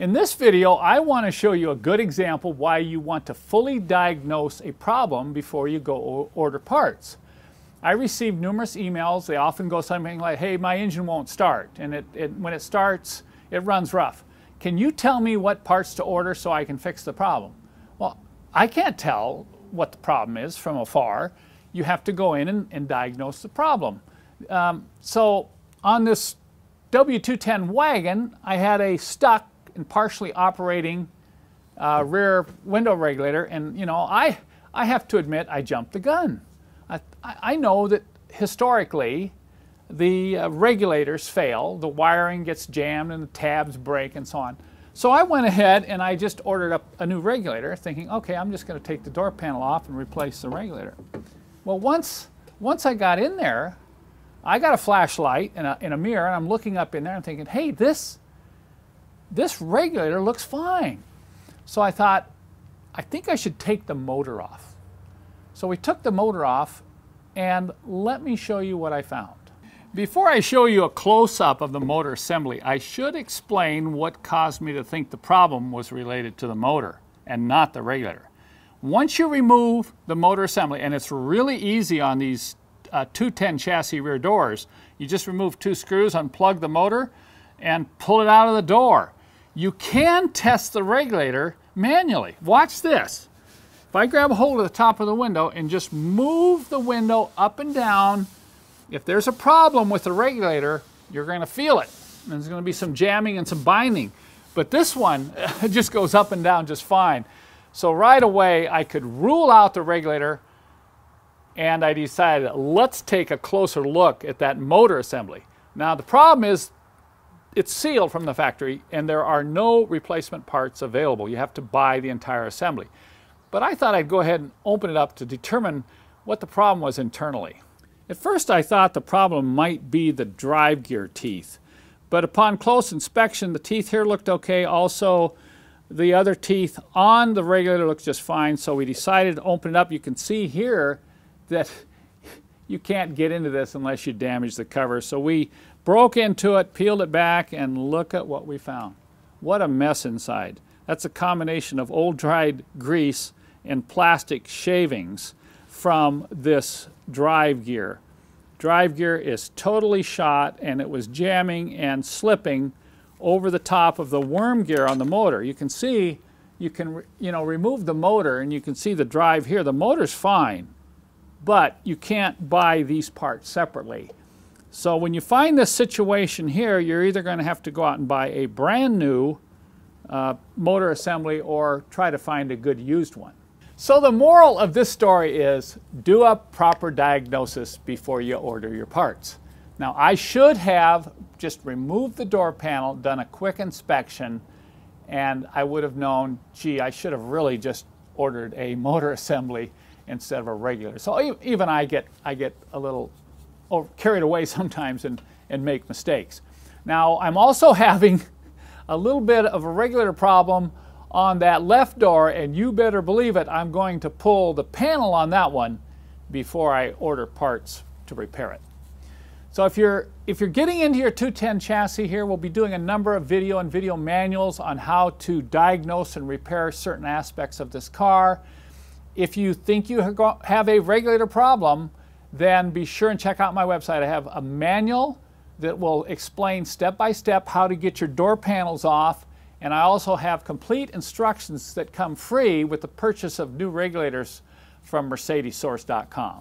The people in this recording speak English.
In this video, I want to show you a good example why you want to fully diagnose a problem before you go order parts. I receive numerous emails. They often go something like, hey, my engine won't start, and when it starts, it runs rough. Can you tell me what parts to order so I can fix the problem? Well, I can't tell what the problem is from afar. You have to go in and diagnose the problem. So on this W210 wagon, I had a stuck and partially operating rear window regulator, and you know, I have to admit I jumped the gun. I know that historically the regulators fail, the wiring gets jammed and the tabs break and so on. So I went ahead and I just ordered up a new regulator thinking, okay, I'm just going to take the door panel off and replace the regulator. Well, once I got in there, I got a flashlight and a mirror, and I'm looking up in there and thinking, hey, this regulator looks fine. So I thought, I think I should take the motor off. So we took the motor off, and let me show you what I found. Before I show you a close-up of the motor assembly, I should explain what caused me to think the problem was related to the motor and not the regulator. Once you remove the motor assembly, and it's really easy on these 210 chassis rear doors, you just remove 2 screws, unplug the motor, and pull it out of the door. You can test the regulator manually. Watch this. If I grab a hold of the top of the window and just move the window up and down, if there's a problem with the regulator, you're going to feel it. And there's going to be some jamming and some binding. But this one just goes up and down just fine. So right away, I could rule out the regulator, and I decided, let's take a closer look at that motor assembly. Now, the problem is it's sealed from the factory, and there are no replacement parts available. You have to buy the entire assembly. But I thought I'd go ahead and open it up to determine what the problem was internally. At first, I thought the problem might be the drive gear teeth. But upon close inspection, the teeth here looked okay. Also, the other teeth on the regulator looked just fine. So we decided to open it up. You can see here that you can't get into this unless you damage the cover. So we broke into it, peeled it back, and look at what we found. What a mess inside. That's a combination of old dried grease and plastic shavings from this drive gear. Drive gear is totally shot, and it was jamming and slipping over the top of the worm gear on the motor. You can see, you can remove the motor, and you can see the drive here. The motor's fine, but you can't buy these parts separately. So when you find this situation here, you're either going to have to go out and buy a brand new motor assembly or try to find a good used one. So the moral of this story is do a proper diagnosis before you order your parts. Now, I should have just removed the door panel, done a quick inspection, and I would have known, gee, I should have really just ordered a motor assembly instead of a regulator. So even I get a little carried away sometimes and make mistakes. Now, I'm also having a little bit of a regulator problem on that left door, and you better believe it, I'm going to pull the panel on that one before I order parts to repair it. So if you're getting into your 210 chassis here, we'll be doing a number of video and video manuals on how to diagnose and repair certain aspects of this car. If you think you have a regulator problem, then be sure and check out my website. I have a manual that will explain step by step how to get your door panels off, and I also have complete instructions that come free with the purchase of new regulators from Mercedessource.com.